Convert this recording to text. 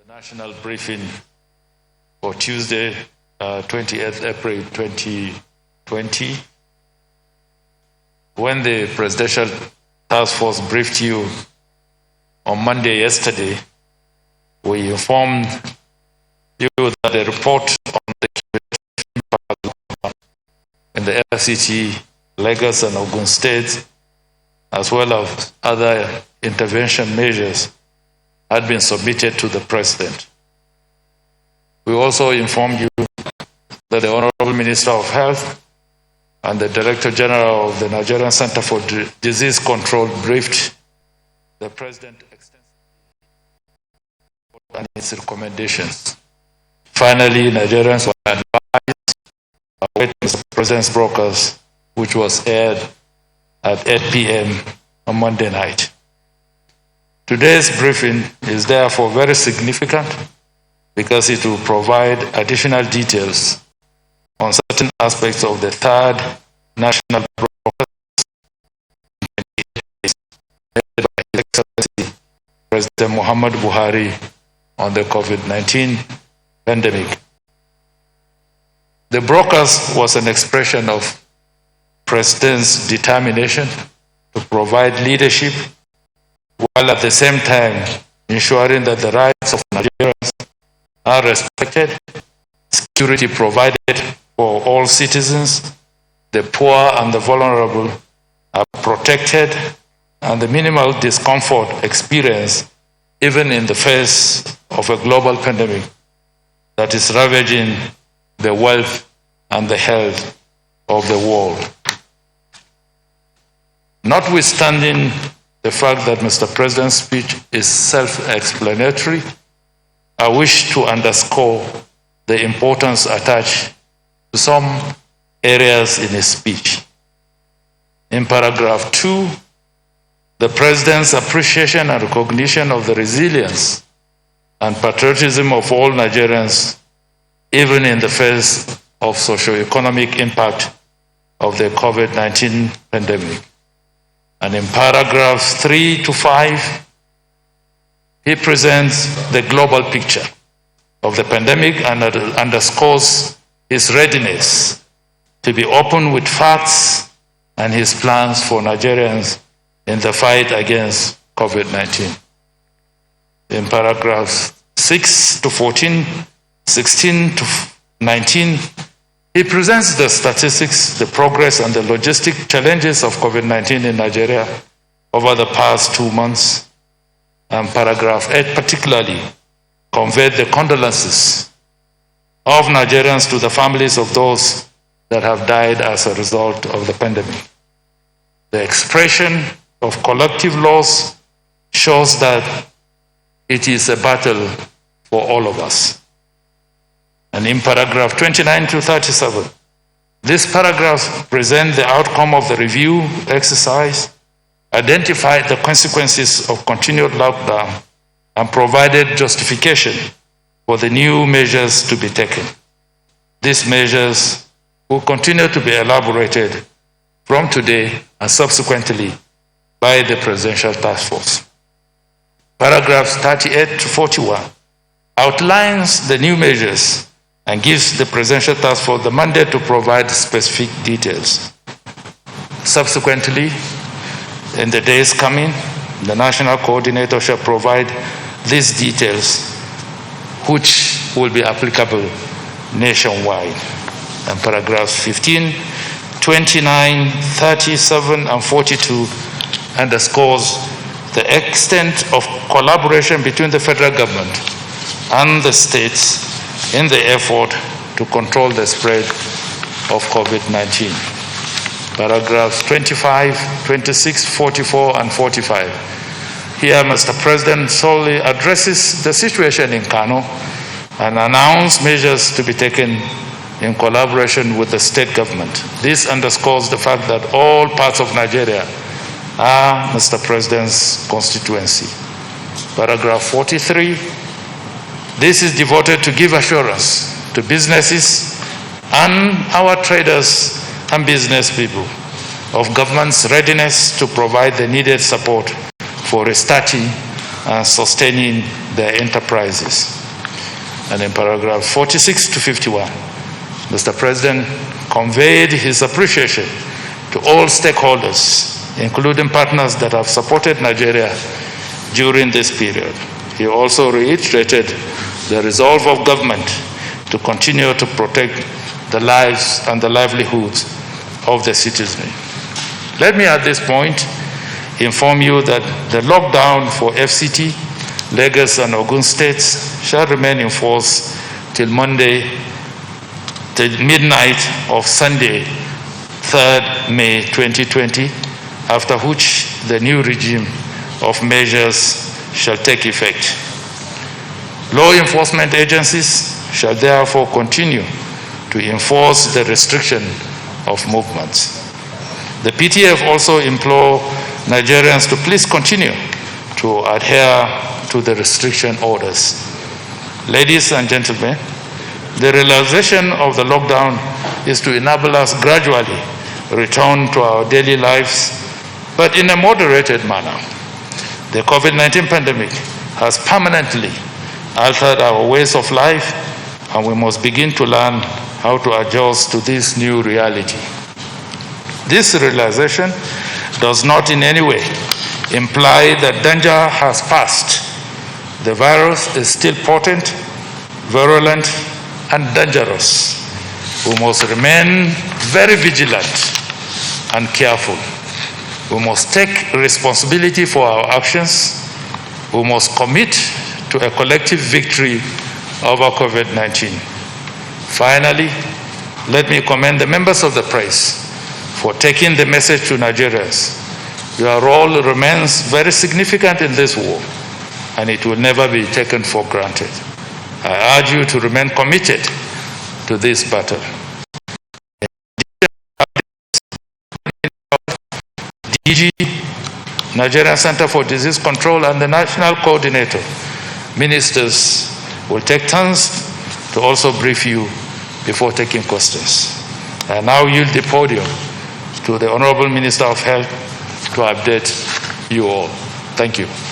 national briefing for Tuesday, 28th April 2020. When the Presidential Task Force briefed you on Monday yesterday, we informed you that the report on the in the FCT, Lagos and Ogun State, as well as other intervention measures, had been submitted to the President. We also informed you that the Honorable Minister of Health and the Director General of the Nigerian Center for Disease Control briefed the President extensively on its recommendations. Finally, Nigerians were advised to await Mr. President's broadcast, which was aired at 8 p.m. on Monday night. Today's briefing is therefore very significant because it will provide additional details on certain aspects of the third national broadcast made by His Excellency President Muhammad Buhari on the COVID-19 pandemic. The broadcast was an expression of President's determination to provide leadership while at the same time ensuring that the rights of Nigerians are respected, security provided for all citizens, the poor and the vulnerable are protected, and the minimal discomfort experienced even in the face of a global pandemic that is ravaging the wealth and the health of the world. Notwithstanding the fact that Mr. President's speech is self-explanatory, I wish to underscore the importance attached to some areas in his speech. In paragraph 2, the President's appreciation and recognition of the resilience and patriotism of all Nigerians, even in the face of socio-economic impact of the COVID-19 pandemic. And in paragraphs 3 to 5, he presents the global picture of the pandemic and underscores his readiness to be open with facts and his plans for Nigerians in the fight against COVID-19. In paragraphs 6 to 14, 16 to 19, he presents the statistics, the progress, and the logistic challenges of COVID-19 in Nigeria over the past 2 months. And paragraph 8 particularly conveyed the condolences of Nigerians to the families of those that have died as a result of the pandemic. The expression of collective loss shows that it is a battle for all of us. And in paragraph 29 to 37, these paragraphs present the outcome of the review exercise, identified the consequences of continued lockdown, and provided justification for the new measures to be taken. These measures will continue to be elaborated from today and subsequently by the Presidential Task Force. Paragraphs 38 to 41 outlines the new measures and gives the Presidential Task Force the mandate to provide specific details. Subsequently, in the days coming, the National Coordinator shall provide these details, which will be applicable nationwide. And paragraphs 15, 29, 37, and 42 underscores the extent of collaboration between the federal government and the states in the effort to control the spread of COVID-19. Paragraphs 25, 26, 44, and 45. Here, Mr. President solely addresses the situation in Kano and announced measures to be taken in collaboration with the state government. This underscores the fact that all parts of Nigeria are Mr. President's constituency. Paragraph 43. This is devoted to give assurance to businesses and our traders and business people of government's readiness to provide the needed support for restarting and sustaining their enterprises. And in paragraph 46 to 51, Mr. President conveyed his appreciation to all stakeholders, including partners that have supported Nigeria during this period. He also reiterated the resolve of government to continue to protect the lives and the livelihoods of the citizenry. Let me at this point inform you that the lockdown for FCT, Lagos and Ogun states shall remain in force till Monday, till midnight of Sunday, 3rd May 2020, after which the new regime of measures shall take effect. Law enforcement agencies shall therefore continue to enforce the restriction of movements. The PTF also implore Nigerians to please continue to adhere to the restriction orders. Ladies and gentlemen, the realization of the lockdown is to enable us gradually return to our daily lives, but in a moderated manner. The COVID-19 pandemic has permanently altered our ways of life, and we must begin to learn how to adjust to this new reality. This realization does not in any way imply that danger has passed. The virus is still potent, virulent, and dangerous. We must remain very vigilant and careful. We must take responsibility for our actions. We must commit to a collective victory over COVID-19. Finally, let me commend the members of the press for taking the message to Nigerians. Your role remains very significant in this war, and it will never be taken for granted. I urge you to remain committed to this battle. DG, Nigerian Center for Disease Control, and the National Coordinator, ministers will take turns to also brief you before taking questions. I now yield the podium to the Honorable Minister of Health to update you all. Thank you.